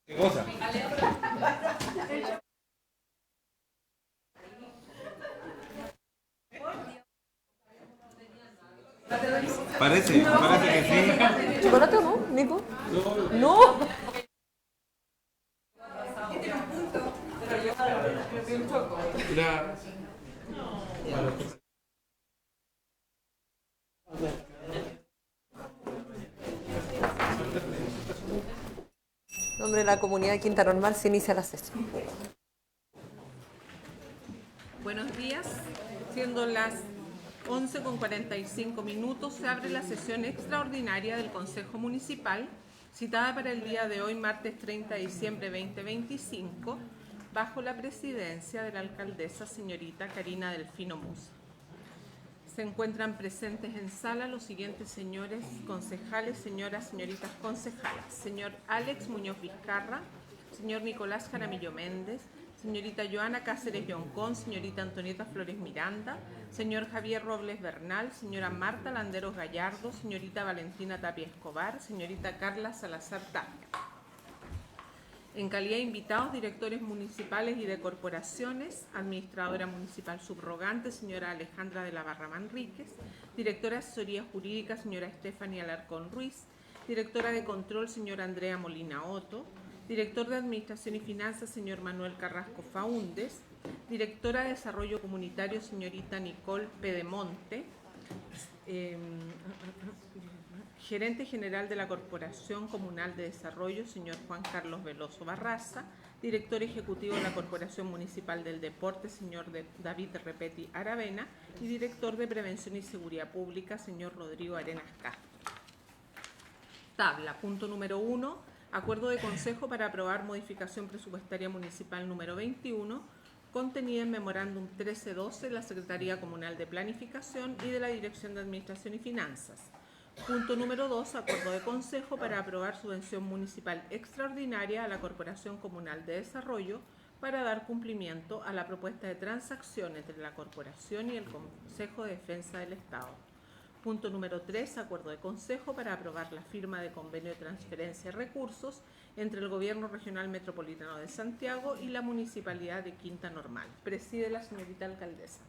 ¿Qué cosa? Parece que sí. ¿Chocolate o no, Nico? No. Mira. En nombre de la comunidad de Quinta Normal se inicia la sesión. Buenos días, siendo las 11:45, se abre la sesión extraordinaria del Consejo Municipal, citada para el día de hoy, martes 30 de diciembre 2025, bajo la presidencia de la alcaldesa señorita Karina Delfino Musa. Se encuentran presentes en sala los siguientes señores concejales, señoritas concejalas: señor Alex Muñoz Vizcarra, señor Nicolás Jaramillo Méndez, señorita Joana Cáceres Yoncón, señorita Antonieta Flores Miranda, señor Javier Robles Bernal, señora Marta Landeros Gallardo, señorita Valentina Tapia Escobar, señorita Carla Salazar Tapia. En calidad de invitados, directores municipales y de corporaciones, administradora municipal subrogante, señora Alejandra de la Barra Manríquez, directora de asesoría jurídica, señora Estefania Alarcón Ruiz, directora de control, señora Andrea Molina Otto, director de administración y finanzas, señor Manuel Carrasco Faúndes, directora de desarrollo comunitario, señorita Nicole Pedemonte, gerente general de la Corporación Comunal de Desarrollo, señor Juan Carlos Veloso Barraza, director ejecutivo de la Corporación Municipal del Deporte, señor David Repetti Aravena, y director de Prevención y Seguridad Pública, señor Rodrigo Arenas Castro. Tabla, punto número 1, acuerdo de consejo para aprobar modificación presupuestaria municipal número 21, contenida en memorándum 1312 de la Secretaría Comunal de Planificación y de la Dirección de Administración y Finanzas. Punto número 2, acuerdo de consejo para aprobar subvención municipal extraordinaria a la Corporación Comunal de Desarrollo para dar cumplimiento a la propuesta de transacción entre la Corporación y el Consejo de Defensa del Estado. Punto número 3, acuerdo de consejo para aprobar la firma de convenio de transferencia de recursos entre el Gobierno Regional Metropolitano de Santiago y la Municipalidad de Quinta Normal. Preside la señorita alcaldesa.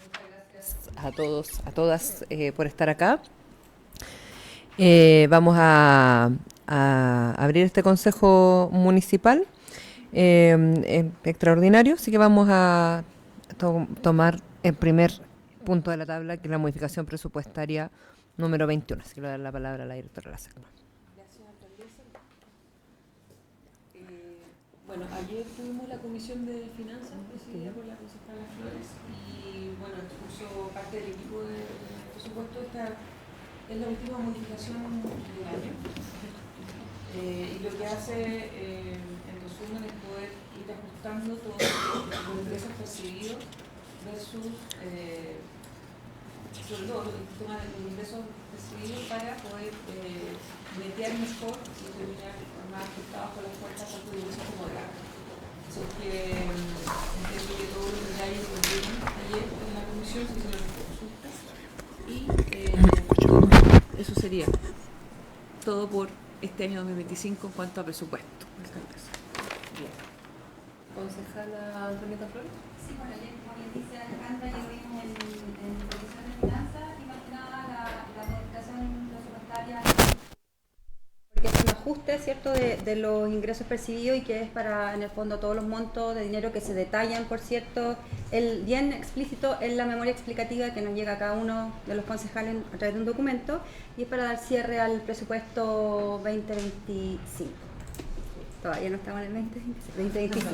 Muchas gracias a todos, a todas por estar acá. Vamos a abrir este consejo municipal extraordinario, así que vamos a tomar el primer punto de la tabla, que es la modificación presupuestaria número 21. Así que le voy a dar la palabra a la directora de la SECMA. Gracias, alcaldesa. Bueno, ayer tuvimos la comisión de finanzas presidida por la concejala Flores y bueno, expuso parte del equipo de presupuesto. Esta es la última modificación del año y lo que hace en resumen es poder ir ajustando todos los ingresos percibidos versus sobre todo el tema de los ingresos percibidos para poder meter mejor y terminar más ajustados con las cuentas tanto de ingresos como de gastos. Así que entiendo que todos los detalles lo vieron ayer en la comisión, se hicieron las consultas y eso sería todo por este año 2025 en cuanto a presupuesto. Bien. Concejala Antonieta Flores. Sí, bueno, ayer, como bien dice Alejandra, ya vimos en Comisión de Finanzas y más que nada la modificación presupuestaria, porque es un ajuste, ¿cierto?, de los ingresos percibidos y que es para, en el fondo, todos los montos de dinero que se detallan, por cierto, bien explícito en la memoria explicativa que nos llega a cada uno de los concejales a través de un documento, y es para dar cierre al presupuesto 2025. Todavía no estamos en el 2025.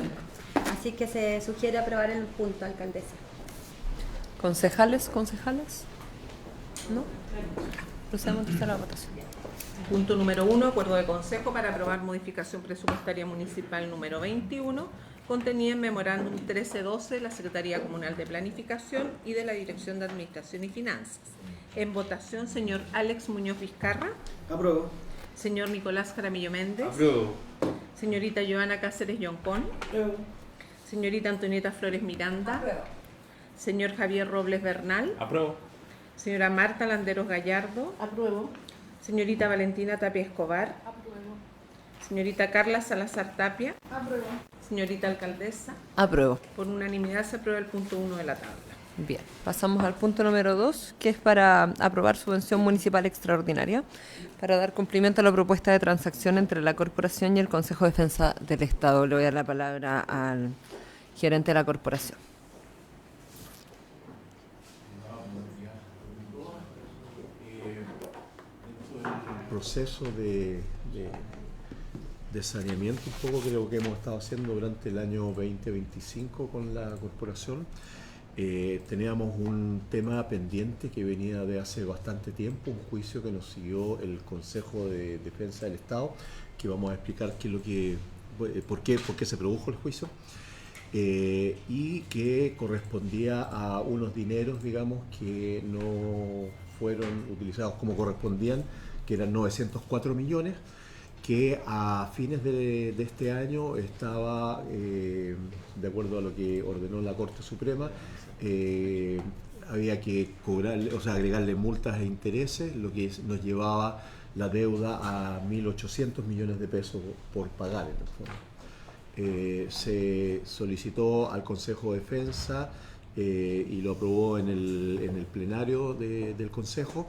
Así que se sugiere aprobar el punto, alcaldesa. ¿Concejales? ¿No? Procedamos a la votación. Punto número 1, acuerdo de consejo para aprobar modificación presupuestaria municipal número 21, contenida en memorándum 1312 de la Secretaría Comunal de Planificación y de la Dirección de Administración y Finanzas. En votación, señor Alex Muñoz Vizcarra. Apruebo. Señor Nicolás Jaramillo Méndez. Apruebo. Señorita Joana Cáceres Yoncón. Apruebo. Señorita Antonieta Flores Miranda. Apruebo. Señor Javier Robles Bernal. Apruebo. Señora Marta Landeros Gallardo. Apruebo. Señorita Valentina Tapia Escobar. Apruebo. Señorita Carla Salazar Tapia. Apruebo. Señorita alcaldesa. Apruebo. Por unanimidad se aprueba el punto 1 de la tabla. Bien, pasamos al punto número 2, que es para aprobar subvención municipal extraordinaria para dar cumplimiento a la propuesta de transacción entre la corporación y el Consejo de Defensa del Estado. Le voy a dar la palabra al gerente de la corporación. El proceso de saneamiento un poco creo que hemos estado haciendo durante el año 2025 con la corporación. Teníamos un tema pendiente que venía de hace bastante tiempo, un juicio que nos siguió el Consejo de Defensa del Estado, que vamos a explicar qué es lo que, por qué se produjo el juicio, y que correspondía a unos dineros, digamos, que no fueron utilizados como correspondían, que eran 904 millones, que a fines de este año estaba, de acuerdo a lo que ordenó la Corte Suprema, había que cobrarle, o sea, agregarle multas e intereses, lo que nos llevaba la deuda a 1.800 millones de pesos por pagar en el fondo. Se solicitó al Consejo de Defensa y lo aprobó en el plenario del Consejo,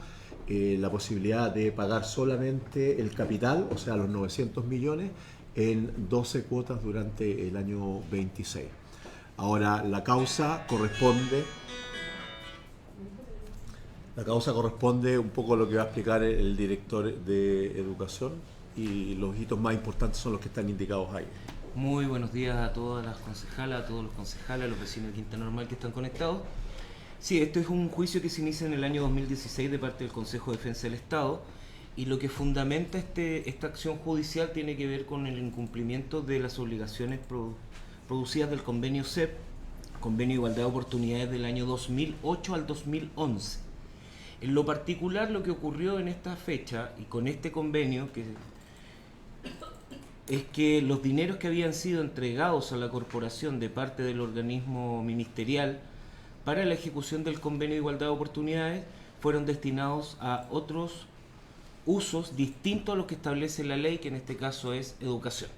la posibilidad de pagar solamente el capital, o sea, los 900 millones, en 12 cuotas durante el año 26. Ahora, la causa corresponde un poco a lo que va a explicar el director de Educación, y los hitos más importantes son los que están indicados ahí. Muy buenos días a todas las concejalas, a todos los concejales, a los vecinos de Quinta Normal que están conectados. Sí, esto es un juicio que se inicia en el año 2016 de parte del Consejo de Defensa del Estado, y lo que fundamenta esta acción judicial tiene que ver con el incumplimiento de las obligaciones producidas del convenio CEP, Convenio de Igualdad de Oportunidades del año 2008 al 2011. En lo particular, lo que ocurrió en esta fecha y con este convenio es que los dineros que habían sido entregados a la corporación de parte del organismo ministerial para la ejecución del Convenio de Igualdad de Oportunidades fueron destinados a otros usos distintos a los que establece la ley, que en este caso es educación.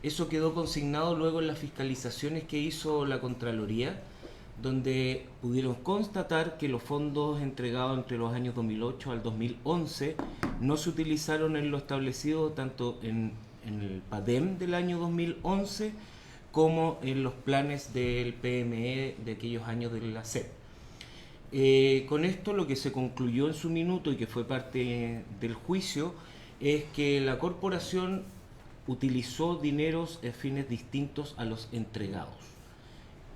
Eso quedó consignado luego en las fiscalizaciones que hizo la Contraloría, donde pudieron constatar que los fondos entregados entre los años 2008 al 2011 no se utilizaron en lo establecido tanto en el PADEM del año 2011 como en los planes del PME de aquellos años de la SEP. Con esto lo que se concluyó en su minuto y que fue parte del juicio es que la corporación utilizó dineros a fines distintos a los entregados.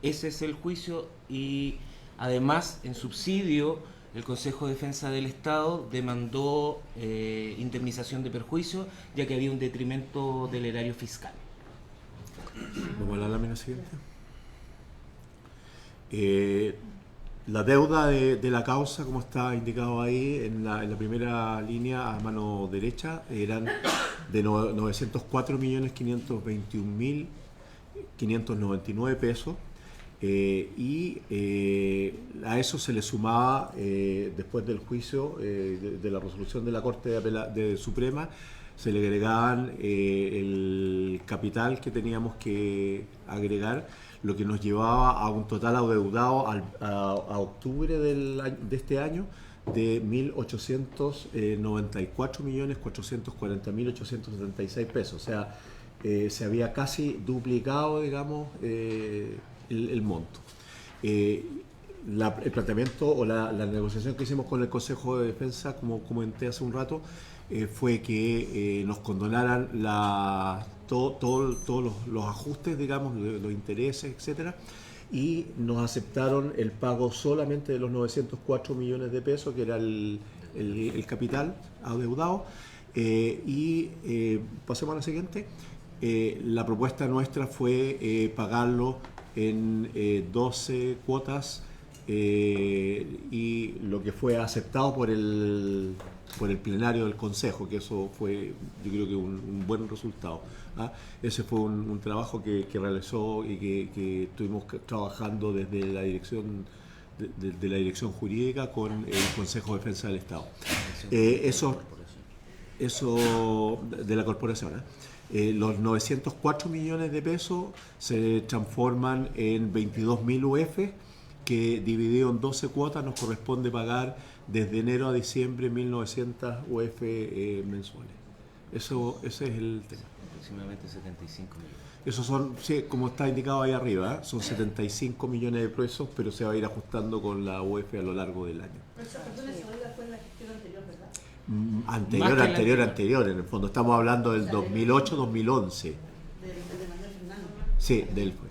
Ese es el juicio, y además en subsidio el Consejo de Defensa del Estado demandó indemnización de perjuicio, ya que había un detrimento del erario fiscal. Vamos a la lámina siguiente. La deuda de la causa, como está indicado ahí en la primera línea a mano derecha, eran de 904.521.599 pesos, y a eso se le sumaba, después del juicio de la resolución de la Corte de Suprema, se le agregaban el capital que teníamos que agregar, lo que nos llevaba a un total adeudado a octubre de este año de 1.894.440.876 pesos. O sea, se había casi duplicado, digamos, el monto. El planteamiento o la negociación que hicimos con el Consejo de Defensa, como comenté hace un rato, fue que nos condonaran todos los ajustes, digamos, los intereses, etcétera, y nos aceptaron el pago solamente de los 904 millones de pesos, que era el capital adeudado. Pasemos a la siguiente. La propuesta nuestra fue pagarlo en 12 cuotas, y lo que fue aceptado por el plenario del Consejo, que eso fue, yo creo que un buen resultado. Ese fue un trabajo que realizó y que estuvimos trabajando desde la dirección de la dirección jurídica con el Consejo de Defensa del Estado. Eso de la corporación. Los 904 millones de pesos se transforman en 22.000 UF, que dividido en 12 cuotas nos corresponde pagar desde enero a diciembre 1.900 UF mensuales. Ese es el tema. Aproximadamente 75 millones. Esos son, sí, como está indicado ahí arriba, son 75 millones de pesos, pero se va a ir ajustando con la UF a lo largo del año. Pero esa deuda fue en la gestión anterior, ¿verdad? Anterior, en el fondo. Estamos hablando del 2008-2011. De Manuel Fernando. Sí, de él fue,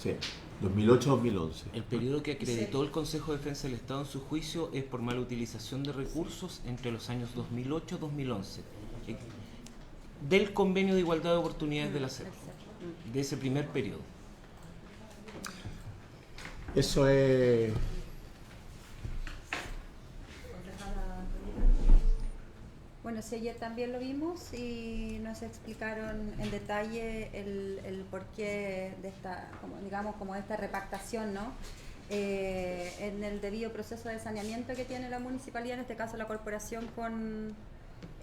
sí. 2008-2011. El periodo que acreditó el Consejo de Defensa del Estado en su juicio es por mala utilización de recursos entre los años 2008-2011, del Convenio de Igualdad de Oportunidades de la SEP, de ese primer periodo. Eso es... Bueno, sí, ayer también lo vimos y nos explicaron en detalle el porqué de esta, como de esta repactación, ¿no? En el debido proceso de saneamiento que tiene la municipalidad, en este caso la corporación, con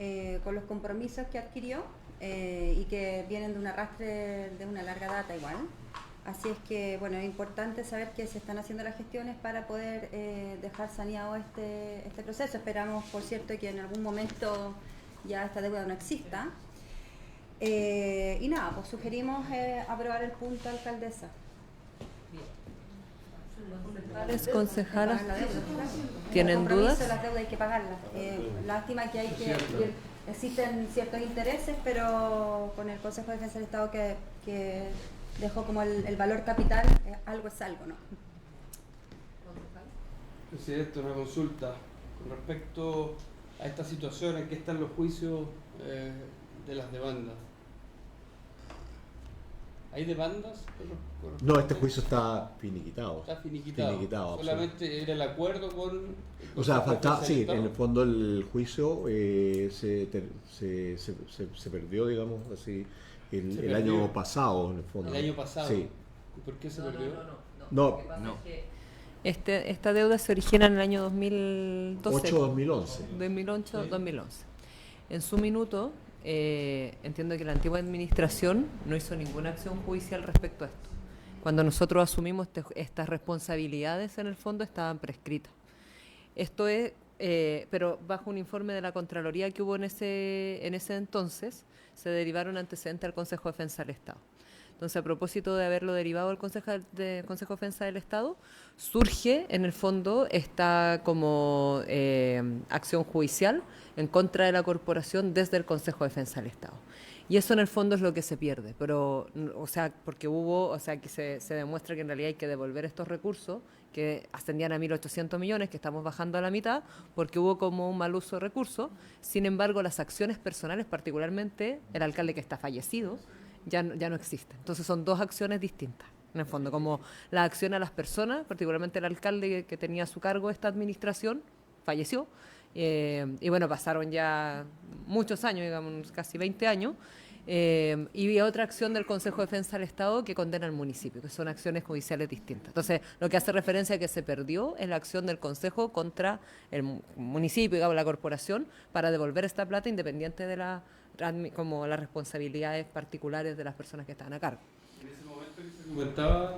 los compromisos que adquirió y que vienen de un arrastre de una larga data igual. Así es que, bueno, es importante saber que se están haciendo las gestiones para poder dejar saneado este proceso. Esperamos, por cierto, que en algún momento ya esta deuda no exista. Y nada, pues sugerimos aprobar el punto, alcaldesa. ¿Las concejalas Pagar la deuda, claro. tienen El compromiso dudas? de las deudas hay que pagarlas. Lástima que existen ciertos intereses, pero con el Consejo de Defensa del Estado que dejó como el valor capital, algo es algo, ¿no? Presidente, una consulta con respecto a esta situación, en qué están los juicios de las demandas. ¿Hay demandas? No, este juicio está finiquitado. Está finiquitado. Solamente era el acuerdo con... O sea, faltaba, sí, en el fondo el juicio se perdió, digamos así, el año pasado, en el fondo. El año pasado. Sí. ¿Por qué se perdió? No. Esta deuda se origina en el año 2012. 2008-2011. 2008-2011. En su minuto, entiendo que la antigua administración no hizo ninguna acción judicial respecto a esto. Cuando nosotros asumimos estas responsabilidades, en el fondo estaban prescritas. Esto es, pero bajo un informe de la Contraloría que hubo en ese entonces, se derivaron antecedentes al Consejo de Defensa del Estado. Entonces, a propósito de haberlo derivado al Consejo de Defensa del Estado, surge en el fondo esta como acción judicial en contra de la corporación desde el Consejo de Defensa del Estado. Y eso en el fondo es lo que se pierde, pero, o sea, porque que se demuestra que en realidad hay que devolver estos recursos que ascendían a 1.800 millones, que estamos bajando a la mitad, porque hubo como un mal uso de recursos. Sin embargo, las acciones personales, particularmente el alcalde que está fallecido, ya no existen. Entonces son dos acciones distintas, en el fondo, como la acción a las personas, particularmente el alcalde que tenía a su cargo esta administración, falleció, y bueno, pasaron ya muchos años, digamos, casi 20 años, y otra acción del Consejo de Defensa del Estado que condena al municipio, que son acciones judiciales distintas. Entonces, lo que hace referencia a que se perdió es la acción del Consejo contra el municipio, digamos, la corporación, para devolver esta plata independiente de como las responsabilidades particulares de las personas que estaban a cargo. En ese momento que se comentaba...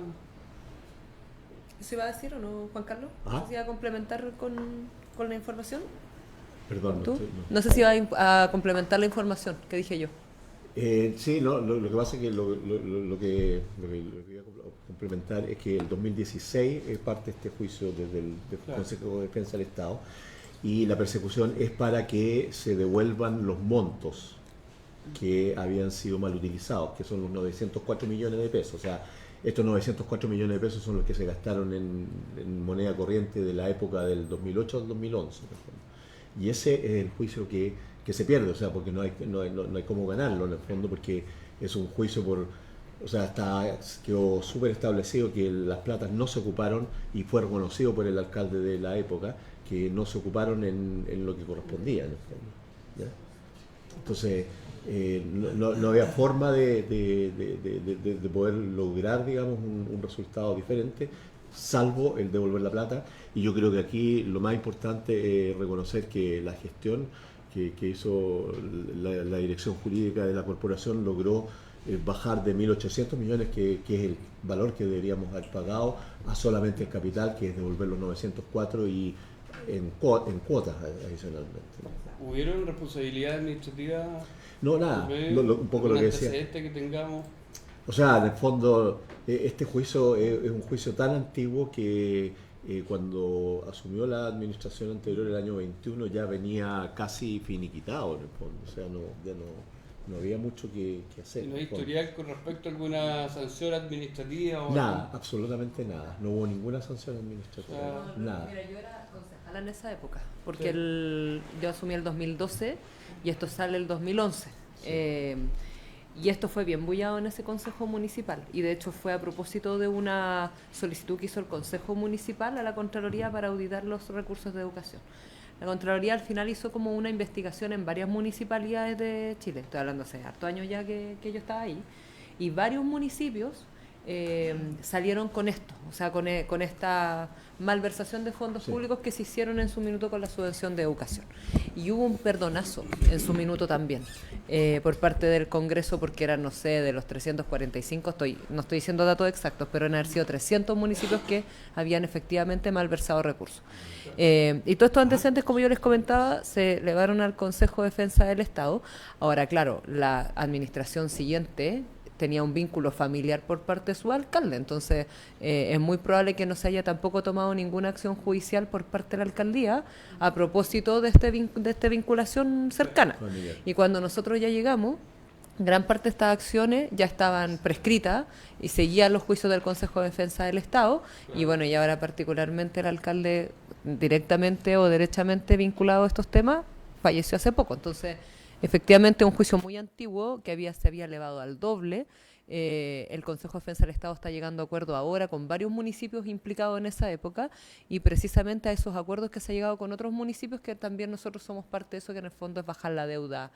¿Se iba a decir o no, Juan Carlos? Ajá. ¿No sé si iba a complementar con la información? Perdón. ¿Tú? No sé si iba a complementar la información que dije yo. Sí, no, lo que pasa es que lo que iba a complementar es que el 2016 parte este juicio desde el Consejo de Defensa del Estado, y la persecución es para que se devuelvan los montos que habían sido mal utilizados, que son los 904 millones de pesos. O sea, estos 904 millones de pesos son los que se gastaron en moneda corriente de la época del 2008 al 2011. Y ese es el juicio que se pierde, o sea, porque no hay cómo ganarlo en el fondo, porque es un juicio o sea, quedó súper establecido que las platas no se ocuparon, y fue reconocido por el alcalde de la época que no se ocuparon en lo que correspondía en el fondo, ¿ya? Entonces, no había forma de poder lograr, digamos, un resultado diferente, salvo el devolver la plata. Y yo creo que aquí lo más importante es reconocer que la gestión que hizo la dirección jurídica de la corporación logró bajar de 1.800 millones, que es el valor que deberíamos haber pagado, a solamente el capital, que es devolver los 904 y en cuotas adicionalmente. ¿Hubieron responsabilidad administrativa? No, nada, un poco lo que decía. ¿Antecedente que tengamos? O sea, en el fondo, este juicio es un juicio tan antiguo que cuando asumió la administración anterior, el año 21, ya venía casi finiquitado en el fondo. O sea, no había mucho que hacer. ¿No hay historial con respecto a alguna sanción administrativa? Nada, absolutamente nada. No hubo ninguna sanción administrativa. Nada. Mira, yo era concejala en esa época, porque yo asumí el 2012 y esto sale el 2011. Sí. Y esto fue bien bullado en ese consejo municipal, y de hecho fue a propósito de una solicitud que hizo el consejo municipal a la Contraloría para auditar los recursos de educación. La Contraloría al final hizo como una investigación en varias municipalidades de Chile, estoy hablando hace hartos años ya que yo estaba ahí, y varios municipios salieron con esto, o sea, con esta malversación de fondos públicos que se hicieron en su minuto con la subvención de educación. Y hubo un perdonazo en su minuto también, por parte del Congreso, porque eran, no sé, de los 345, no estoy diciendo datos exactos, pero han sido 300 municipios que habían efectivamente malversado recursos. Y todos estos antecedentes, como yo les comentaba, se elevaron al Consejo de Defensa del Estado. Ahora, claro, la administración siguiente tenía un vínculo familiar por parte de su alcalde, entonces es muy probable que no se haya tampoco tomado ninguna acción judicial por parte de la alcaldía a propósito de esta vinculación cercana. Y cuando nosotros ya llegamos, gran parte de estas acciones ya estaban prescritas y seguían los juicios del Consejo de Defensa del Estado, y bueno, y ahora particularmente el alcalde directamente o derechamente vinculado a estos temas falleció hace poco, entonces efectivamente un juicio muy antiguo que se había elevado al doble. El Consejo de Defensa del Estado está llegando a acuerdo ahora con varios municipios implicados en esa época, y precisamente a esos acuerdos que se ha llegado con otros municipios, que también nosotros somos parte de eso, que en el fondo es bajar la deuda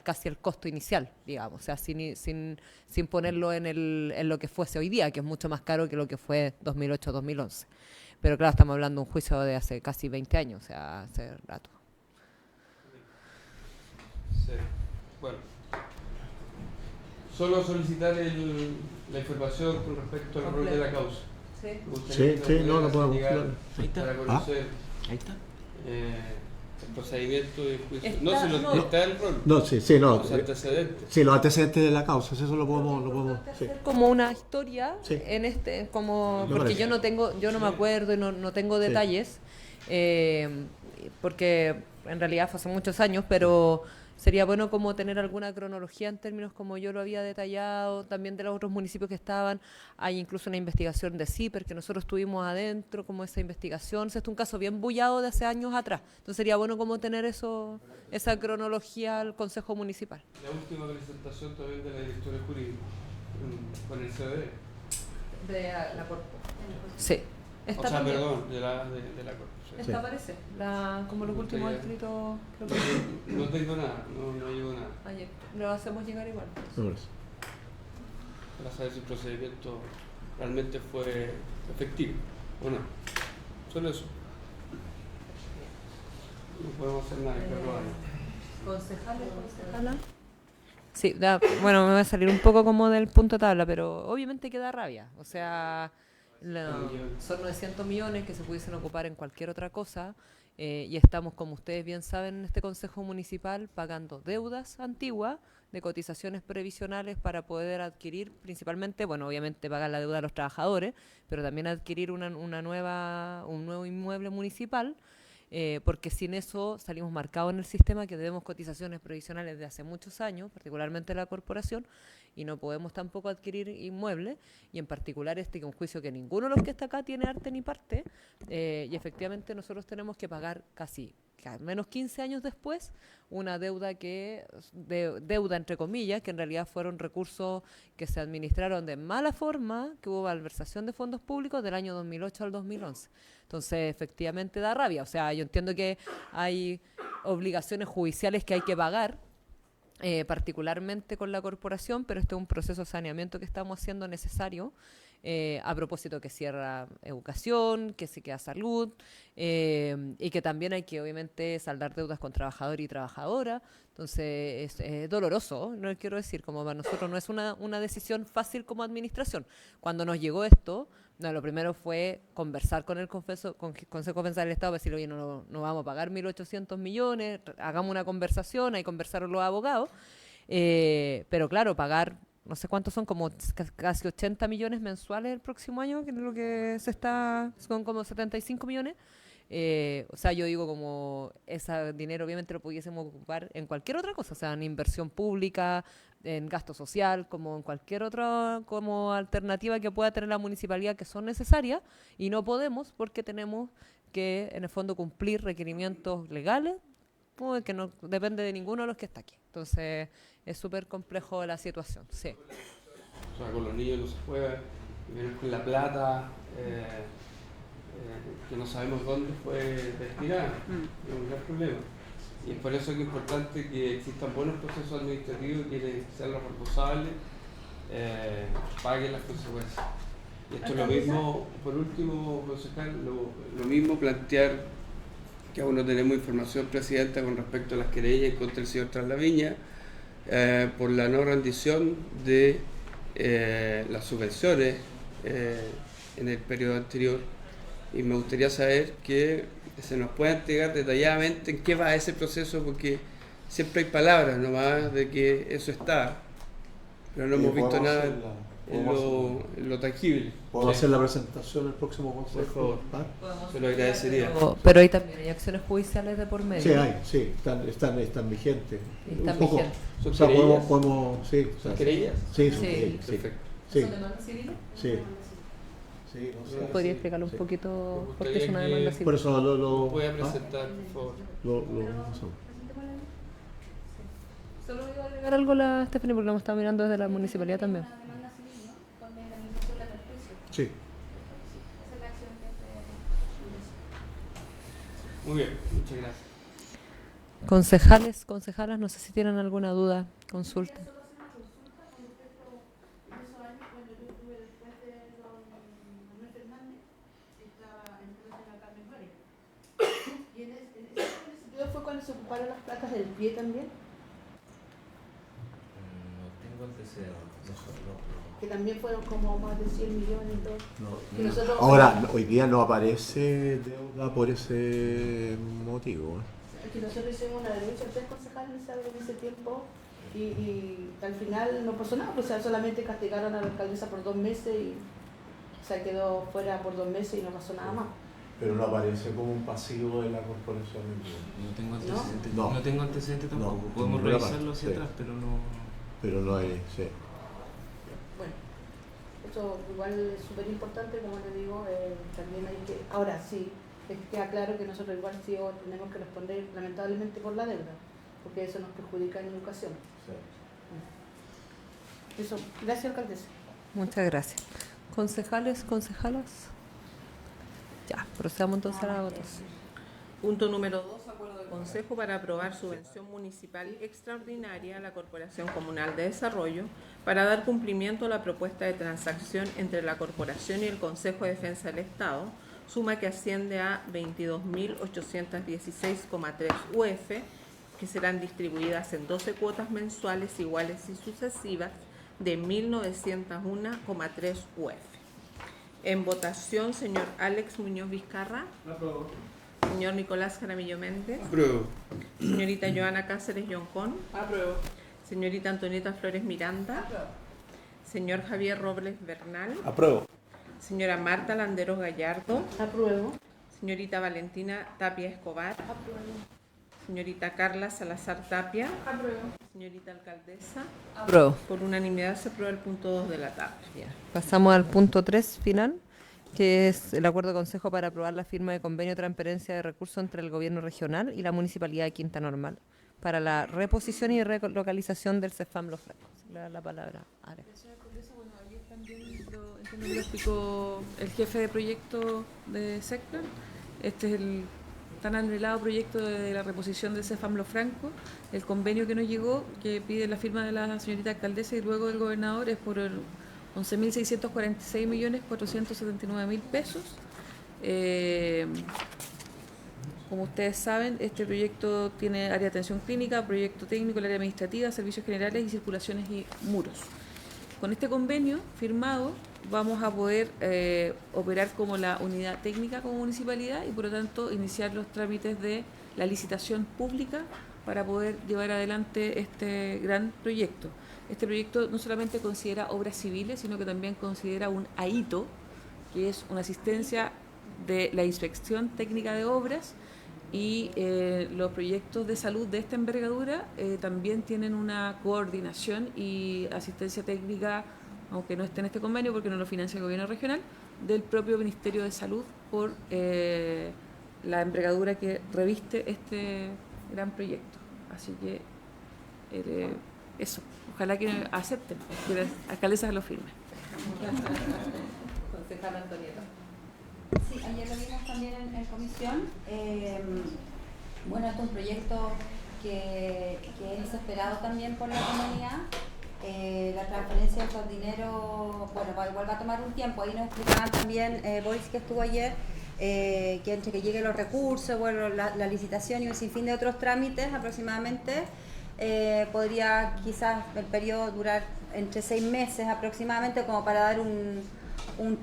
casi al costo inicial, digamos, o sea, sin ponerlo en lo que fuese hoy día, que es mucho más caro que lo que fue 2008-2011. Pero claro, estamos hablando de un juicio de hace casi 20 años, o sea, hace rato. Sí. Bueno, solo solicitar la información con respecto al rol de la causa. Sí, no podemos. Ahí está. Para conocer Ahí está. el procedimiento de juicio. Está el rol. No, sí, no. Los antecedentes. Sí, los antecedentes de la causa, eso lo podemos sí. Como una historia Sí. porque yo no me acuerdo y no tengo detalles, porque en realidad fue hace muchos años, pero sería bueno como tener alguna cronología en términos como yo lo había detallado, también de los otros municipios que estaban. Hay incluso una investigación de CIPER que nosotros estuvimos adentro, como esa investigación. Esto es un caso bien bullado de hace años atrás. Entonces sería bueno como tener esa cronología al Consejo Municipal. La última presentación también de la directora jurídica con el CDE. De la Corpo. Sí. Esta también. Perdón, de la Corpo. Esta Sí. aparece, como los últimos escritos. Creo que No tengo nada, no llevo nada. ayer. Lo hacemos llegar igual. Para saber si el procedimiento realmente fue efectivo o no. Solo eso. No podemos hacer nada. ¿Concejala? Sí, bueno, me va a salir un poco como del punto de tabla, pero obviamente queda rabia. O sea, son 900 millones que se pudiesen ocupar en cualquier otra cosa, y estamos, como ustedes bien saben, en este Consejo Municipal pagando deudas antiguas de cotizaciones previsionales para poder adquirir, principalmente, bueno, obviamente pagar la deuda a los trabajadores, pero también adquirir un nuevo inmueble municipal, porque sin eso salimos marcados en el sistema que debemos cotizaciones previsionales de hace muchos años, particularmente la corporación, y no podemos tampoco adquirir inmuebles, y en particular que es un juicio que ninguno de los que está acá tiene arte ni parte, y efectivamente nosotros tenemos que pagar casi al menos 15 años después una deuda deuda entre comillas, que en realidad fueron recursos que se administraron de mala forma, que hubo malversación de fondos públicos del año 2008 al 2011. Entonces, efectivamente da rabia. O sea, yo entiendo que hay obligaciones judiciales que hay que pagar, particularmente con la corporación, pero este es un proceso de saneamiento que estamos haciendo necesario, a propósito que cierra educación, que se queda salud, y que también hay que obviamente saldar deudas con trabajador y trabajadora. Entonces es doloroso, no quiero decir, como para nosotros no es una decisión fácil como administración. Cuando nos llegó esto, lo primero fue conversar con el Consejo Defensa del Estado, para decirle, oye, no vamos a pagar 1.800 millones, hagamos una conversación, ahí conversaron los abogados, pero claro, pagar, no sé cuántos son, como casi 80 millones mensuales el próximo año, que es lo que son como 75 millones. O sea, yo digo como ese dinero obviamente lo pudiésemos ocupar en cualquier otra cosa, o sea, en inversión pública, en gasto social, como en cualquier otra como alternativa que pueda tener la municipalidad que son necesarias, y no podemos porque tenemos que en el fondo cumplir requerimientos legales, pues, que no depende de ninguno de los que está aquí. Entonces es súper complejo la situación, sí. O sea, con los niños no se juega, menos con la plata, que no sabemos dónde fue destinada, es un gran problema. Y es por eso que es importante que existan buenos procesos administrativos y quienes sean los responsables paguen las consecuencias. Y esto es lo mismo, por último, concejal, lo mismo plantear que aún no tenemos información, Presidenta, con respecto a las querellas contra el señor Traslaviña por la no rendición de las subvenciones en el periodo anterior. Y me gustaría saber que se nos pueda entregar detalladamente en qué va ese proceso, porque siempre hay palabras nomás de que eso está, pero no hemos visto nada en lo tangible. ¿Podemos hacer la presentación el próximo consejo? Por favor, se lo agradecería. Pero hoy también hay acciones judiciales de por medio. Sí, están vigentes. Están Un poco. vigentes. ¿Son O sea, querellas? podemos sí, o sea, ¿Son querellas? Sí, son Sí. querellas, sí. Perfecto. Sí. ¿Son demandas civiles? Sí. Sí, o sea, ¿Podría sí, explicarlo un sí. poquito? Me Porque es una gustaría demanda que- civil. Por eso ¿Lo puede presentar, por favor? lo hacemos. Solo iba a agregar algo la Stephanie, porque lo hemos estado mirando desde la municipalidad también. Una demanda civil, ¿no? Con la indemnización del perjuicio. Sí. Esa es la acción que se... Muy bien, muchas gracias. Concejales, concejalas, no sé si tienen alguna duda, consulta. ¿Y en ese sentido fue cuando se ocuparon las placas del pie también? No tengo antecedentes. Que también fueron como más de 100 millones y todo. Y No. nosotros- Ahora, hoy día no aparece deuda por ese motivo. Es que nosotros hicimos una denuncia a 3 concejales en ese tiempo y al final no pasó nada, pues, o sea, solamente castigaron a la alcaldesa por 2 meses y quedó fuera por 2 meses y no pasó nada más. Pero no aparece como un pasivo de la corporación. No tengo antecedentes. No. No tengo antecedentes tampoco. No, Podemos ninguna revisarlo parte, hacia sí. atrás, pero no. Pero no hay, sí. Bueno, eso igual es súper importante, como le digo, también hay que... Ahora sí, queda claro que nosotros igual sí tenemos que responder lamentablemente por la deuda, porque eso nos perjudica en educación. Eso, gracias alcaldesa. Muchas gracias. Concejales, concejalas. Ya, procedamos entonces a la votación. Punto número 2, acuerdo de consejo para aprobar subvención municipal extraordinaria a la Corporación Comunal de Desarrollo para dar cumplimiento a la propuesta de transacción entre la Corporación y el Consejo de Defensa del Estado, suma que asciende a 22.816,3 UF, que serán distribuidas en 12 cuotas mensuales iguales y sucesivas de 1.901,3 UF. En votación, señor Alex Muñoz Vizcarra. Apruebo. Señor Nicolás Jaramillo Méndez. Apruebo. Señorita Joana Cáceres Yoncón. Apruebo. Señorita Antonieta Flores Miranda. Señor Javier Robles Bernal. Apruebo. Señora Marta Landeros Gallardo. Apruebo. Señorita Valentina Tapia Escobar. Apruebo. Señorita Carla Salazar Tapia. Apruebo. Señorita Alcaldesa. Apruebo. Por unanimidad se aprueba el punto 2 de la tabla. Bien. Pasamos al punto 3 final, que es el acuerdo de consejo para aprobar la firma de convenio de transferencia de recursos entre el gobierno regional y la municipalidad de Quinta Normal para la reposición y relocalización del CEFAM Los Francos. Le da la palabra a Ara. Señora Alcaldesa, bueno, ayer también entiendo que lo explicó el jefe de proyecto de SECNA. Este es el tan anhelado proyecto de la reposición del CEFAM Los Francos. El convenio que nos llegó, que pide la firma de la señorita alcaldesa y luego del gobernador, es por 11.646.479.000 pesos. Como ustedes saben, este proyecto tiene área de atención clínica, proyecto técnico, el área administrativa, servicios generales y circulaciones y muros. Con este convenio firmado vamos a poder operar como la unidad técnica como municipalidad y por lo tanto iniciar los trámites de la licitación pública para poder llevar adelante este gran proyecto. Este proyecto no solamente considera obras civiles, sino que también considera un AITO, que es una asistencia de la inspección técnica de obras, y los proyectos de salud de esta envergadura también tienen una coordinación y asistencia técnica, aunque no esté en este convenio porque no lo financia el gobierno regional, del propio Ministerio de Salud por la envergadura que reviste este gran proyecto. Así que eso, ojalá que acepten, que la alcaldesa lo firme. Concejala Antonieta. Sí, ayer lo vimos también en comisión. Bueno, este es un proyecto que es esperado también por la comunidad. La transferencia de esos dineros, bueno, igual va a tomar un tiempo. Ahí nos explicaban también, Boris, que estuvo ayer, que entre que lleguen los recursos, bueno, la licitación y un sinfín de otros trámites aproximadamente, podría quizás el periodo durar entre 6 meses aproximadamente, como para dar un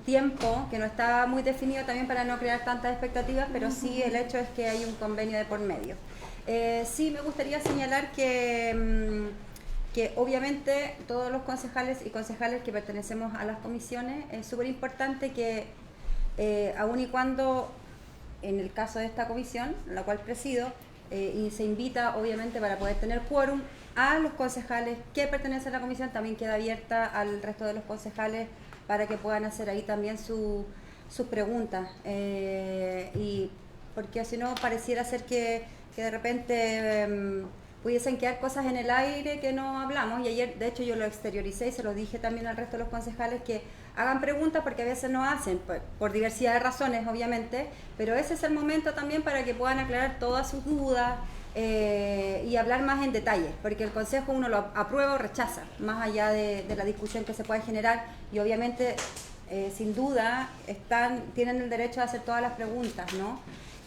tiempo que no está muy definido también para no crear tantas expectativas, pero sí el hecho es que hay un convenio de por medio. Sí me gustaría señalar que obviamente todos los concejales y concejales que pertenecemos a las comisiones, es súper importante que aun y cuando en el caso de esta comisión, la cual presido, y se invita obviamente para poder tener quórum a los concejales que pertenecen a la comisión, también queda abierta al resto de los concejales para que puedan hacer ahí también sus preguntas, y porque si no pareciera ser que de repente pudiesen quedar cosas en el aire que no hablamos, y ayer de hecho yo lo exterioricé y se lo dije también al resto de los concejales que hagan preguntas porque a veces no hacen, por diversidad de razones obviamente, pero ese es el momento también para que puedan aclarar todas sus dudas y hablar más en detalle, porque el consejo uno lo aprueba o rechaza, más allá de la discusión que se puede generar, y obviamente sin duda tienen el derecho a hacer todas las preguntas, ¿no?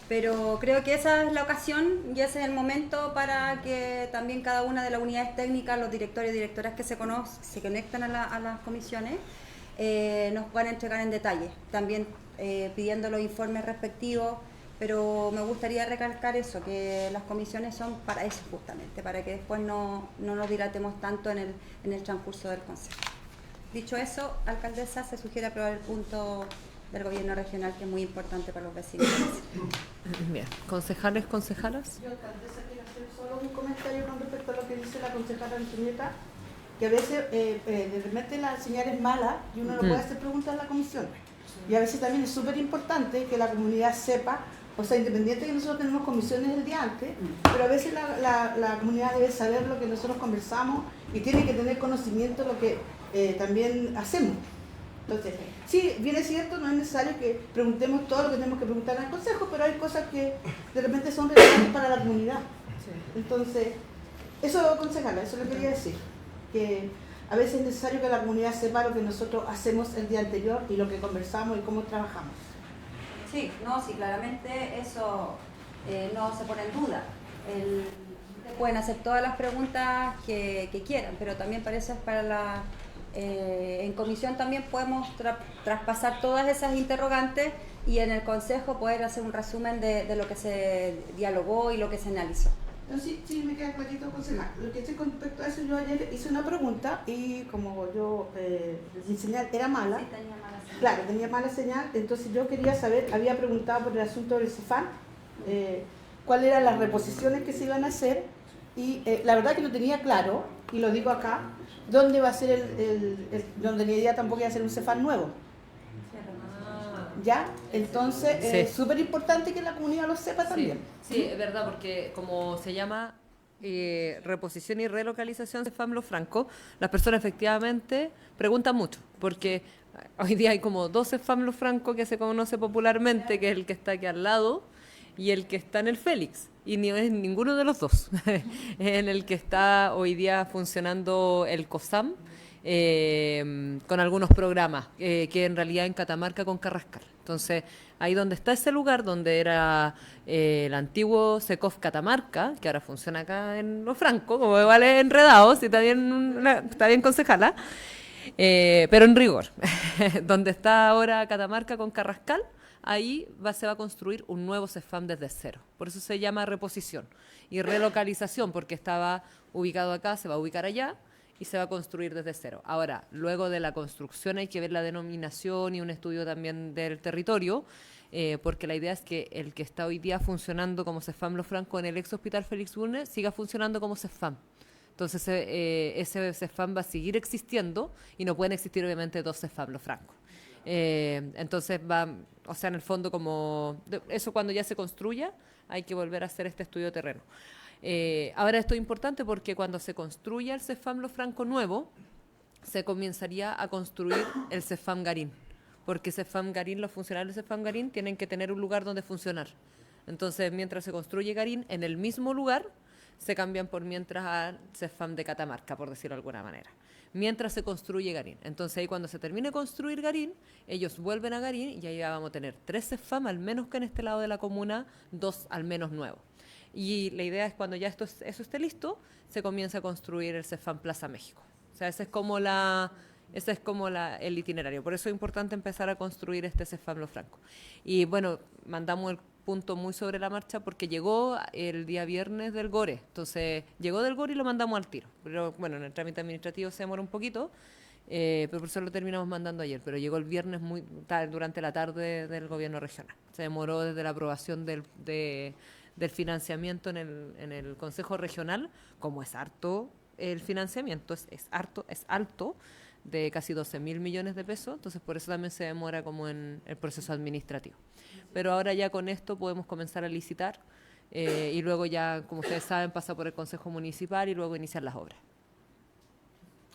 Pero creo que esa es la ocasión y ese es el momento para que también cada una de las unidades técnicas, los directores y directoras que se conectan a las comisiones, nos puedan entregar en detalle, también pidiendo los informes respectivos, pero me gustaría recalcar eso, que las comisiones son para eso justamente, para que después no nos dilatemos tanto en el transcurso del consejo. Dicho eso, alcaldesa, se sugiere aprobar el punto del gobierno regional, que es muy importante para los vecinos. Bien, concejales, concejalas. Yo, alcaldesa, quiero hacer solo un comentario con respecto a lo que dice la concejala Antonieta, que a veces de repente la señal es mala y uno no puede hacer preguntas a la comisión. Y a veces también es súper importante que la comunidad sepa, o sea, independiente de que nosotros tenemos comisiones el día antes, pero a veces la comunidad debe saber lo que nosotros conversamos y tiene que tener conocimiento de lo que también hacemos. Entonces, sí, bien es cierto, no es necesario que preguntemos todo lo que tenemos que preguntar al consejo, pero hay cosas que de repente son relevantes para la comunidad. Entonces, eso, concejala, eso le quería decir, que a veces es necesario que la comunidad sepa lo que nosotros hacemos el día anterior y lo que conversamos y cómo trabajamos. Sí, claramente eso no se pone en duda. Pueden hacer todas las preguntas que quieran, pero también para eso es para en comisión también podemos traspasar todas esas interrogantes y en el consejo poder hacer un resumen de lo que se dialogó y lo que se analizó. No, sí, me queda clarito, concejal. Lo que sé con respecto a eso, yo ayer hice una pregunta y como mi señal era mala, sí, tenía mala señal. Claro, tenía mala señal, entonces yo quería saber, había preguntado por el asunto del CEFAM, cuáles eran las reposiciones que se iban a hacer, y la verdad que no tenía claro, y lo digo acá, dónde va a ser no tenía idea tampoco iba a ser un CEFAM nuevo. ¿Ya? Entonces, es súper importante que la comunidad lo sepa también. Sí, es verdad, porque como se llama reposición y relocalización de FAM Los Francos, las personas efectivamente preguntan mucho, porque hoy día hay como 12 FAM Los Francos que se conoce popularmente, que es el que está aquí al lado y el que está en el Félix, y ni es ninguno de los dos. Es en el que está hoy día funcionando el COSAM con algunos programas, que en realidad en Catamarca con Carrascal. Entonces, ahí donde está ese lugar, donde era el antiguo Secof Catamarca, que ahora funciona acá en Los Francos, como vale enredados, y está bien concejala, pero en rigor, donde está ahora Catamarca con Carrascal, ahí se va a construir un nuevo CEFAM desde cero. Por eso se llama reposición y relocalización, porque estaba ubicado acá, se va a ubicar allá y se va a construir desde cero. Ahora, luego de la construcción hay que ver la denominación y un estudio también del territorio, porque la idea es que el que está hoy día funcionando como CEFAM Los Francos en el ex hospital Félix Bulnes siga funcionando como CEFAM. Entonces ese CEFAM va a seguir existiendo y no pueden existir obviamente dos CEFAM Los Francos. Entonces o sea, en el fondo eso cuando ya se construya hay que volver a hacer este estudio de terreno. Ahora esto es importante porque cuando se construya el CEFAM Los Francos nuevo, se comenzaría a construir el CEFAM Garín, porque CEFAM Garín, los funcionarios de CEFAM Garín tienen que tener un lugar donde funcionar. Entonces, mientras se construye Garín, en el mismo lugar se cambian por mientras al CEFAM de Catamarca, por decirlo de alguna manera, mientras se construye Garín. Entonces ahí cuando se termine de construir Garín, ellos vuelven a Garín y ahí ya vamos a tener 3 CEFAM, al menos que en este lado de la comuna, 2 al menos nuevos. Y la idea es cuando ya eso esté listo, se comienza a construir el CEFAM Plaza México. O sea, ese es como el itinerario. Por eso es importante empezar a construir este CEFAM Los Francos. Y bueno, mandamos el punto muy sobre la marcha porque llegó el día viernes del GORE. Entonces, llegó del GORE y lo mandamos al tiro. Pero bueno, en el trámite administrativo se demora un poquito, pero por eso lo terminamos mandando ayer. Pero llegó el viernes durante la tarde del gobierno regional. Se demoró desde la aprobación del financiamiento en el Consejo Regional, como es harto el financiamiento, es alto, de casi 12.000 millones de pesos, entonces por eso también se demora como en el proceso administrativo. Pero ahora ya con esto podemos comenzar a licitar y luego ya, como ustedes saben, pasa por el Consejo Municipal y luego iniciar las obras.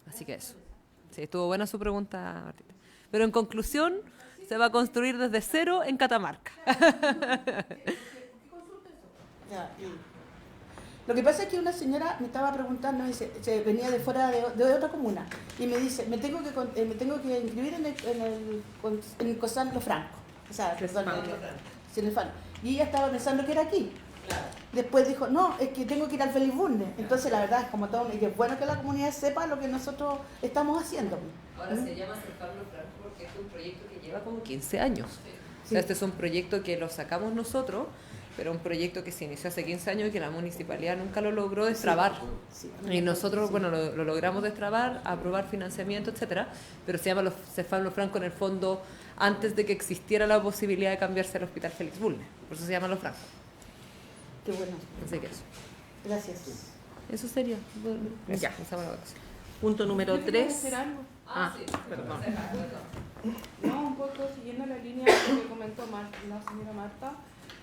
Así que eso. Sí, estuvo buena su pregunta, Martita. Pero en conclusión, se va a construir desde cero en Catamarca. Lo que pasa es que una señora me estaba preguntando, se venía de fuera de otra comuna, y me dice, me tengo que inscribir en el COSAN Los Francos. O sea, perdón, en el FAN. Y ella estaba pensando que era aquí. Claro. Después dijo, no, es que tengo que ir al Félix Bulnes. Entonces, la verdad es como todo, y es bueno que la comunidad sepa lo que nosotros estamos haciendo. Ahora se llama CEFAM Los Francos porque es un proyecto que lleva como 15 años. Sí. O sea, este es un proyecto que lo sacamos nosotros, pero un proyecto que se inició hace 15 años y que la municipalidad nunca lo logró destrabar. Sí. Y nosotros, bueno, lo logramos destrabar, aprobar financiamiento, etcétera, pero se llama CEFAM Los Francos en el fondo antes de que existiera la posibilidad de cambiarse al Hospital Félix Bulnes. Por eso se llama Los Francos. Qué bueno. Así que eso. Gracias. Eso sería. Ya. Pasamos a la votación. Punto número 3. hacer algo. Sí, perdón. No, un poco siguiendo la línea de lo que comentó la señora Marta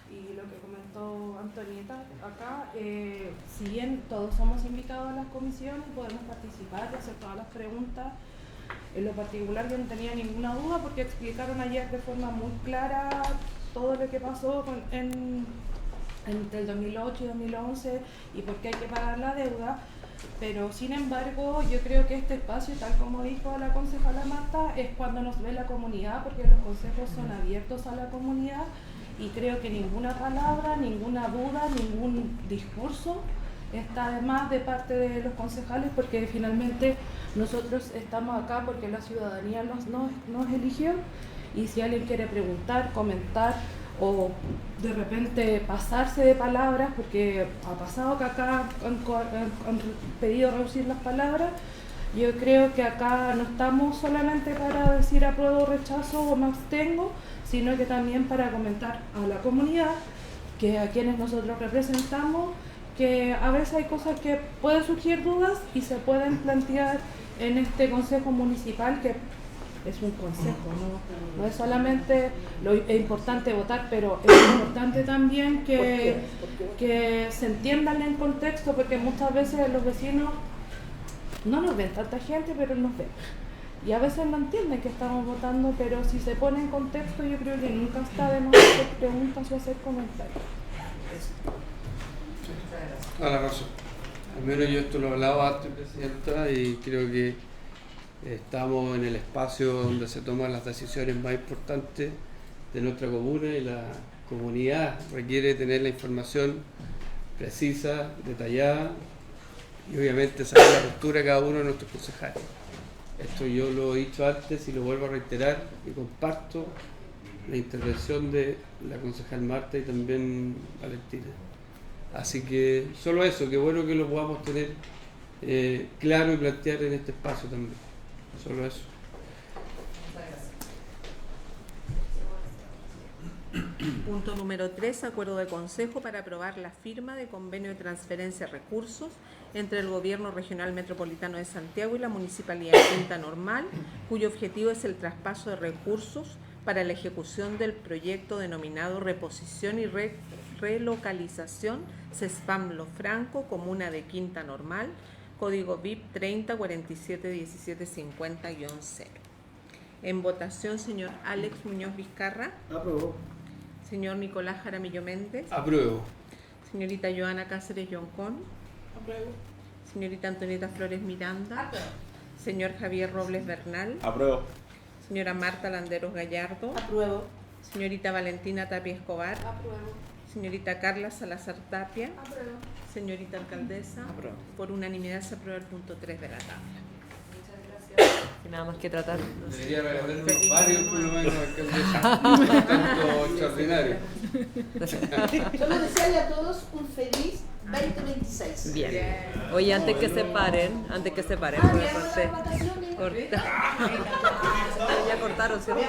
y lo que comentó Antonieta acá, si bien todos somos invitados a las comisiones, podemos participar y hacer todas las preguntas. En lo particular yo no tenía ninguna duda porque explicaron ayer de forma muy clara todo lo que pasó entre el 2008 y 2011 y por qué hay que pagar la deuda. Pero sin embargo yo creo que este espacio, tal como dijo la concejala Marta, es cuando nos ve la comunidad, porque los consejos son abiertos a la comunidad y creo que ninguna palabra, ninguna duda, ningún discurso está de más de parte de los concejales, porque finalmente nosotros estamos acá porque la ciudadanía nos eligió, y si alguien quiere preguntar, comentar o de repente pasarse de palabras, porque ha pasado que acá han pedido reducir las palabras, yo creo que acá no estamos solamente para decir apruebo, rechazo o me abstengo, sino que también para comentar a la comunidad, que a quienes nosotros representamos, que a veces hay cosas que pueden surgir dudas y se pueden plantear en este consejo municipal, que es un consejo, no es solamente es importante votar, pero es importante también que se entiendan en contexto, porque muchas veces los vecinos no nos ven tanta gente, pero nos ven. Y a veces no entienden que estamos votando, pero si se pone en contexto, yo creo que nunca está de más hacer preguntas o hacer comentarios. A la razón. Al menos yo esto lo hablaba antes, Presidenta, y creo que Estamos en el espacio donde se toman las decisiones más importantes de nuestra comuna y la comunidad requiere tener la información precisa, detallada y obviamente saber la postura de cada uno de nuestros concejales. Esto yo lo he dicho antes y lo vuelvo a reiterar y comparto la intervención de la concejal Marta y también Valentina. Así que solo eso, que bueno que lo podamos tener claro y plantear en este espacio también. Solo eso. Punto número 3, acuerdo de consejo para aprobar la firma de convenio de transferencia de recursos entre el Gobierno Regional Metropolitano de Santiago y la Municipalidad de Quinta Normal, cuyo objetivo es el traspaso de recursos para la ejecución del proyecto denominado Reposición y Relocalización CESPAM Lo Franco, Comuna de Quinta Normal, código VIP 30471750-0. En votación, señor Alex Muñoz Vizcarra. Apruebo. Señor Nicolás Jaramillo Méndez. Apruebo. Señorita Joana Cáceres Yoncón. Apruebo. Señorita Antonieta Flores Miranda. Apruebo. Señor Javier Robles Bernal. Apruebo. Señora Marta Landeros Gallardo. Apruebo. Señorita Valentina Tapia Escobar. Apruebo. Señorita Carla Salazar Tapia. Apruebo. Señorita Alcaldesa. Apruebo. Por unanimidad se aprueba el punto 3 de la tabla. Sin nada más que tratar. Debería regalarnos varios por lo menos alcaldesa. Tanto extraordinario. Solo desearle a todos un feliz 2026. Bien. Oye, antes que se paren, porque corté. Ya cortaron, ¿cierto?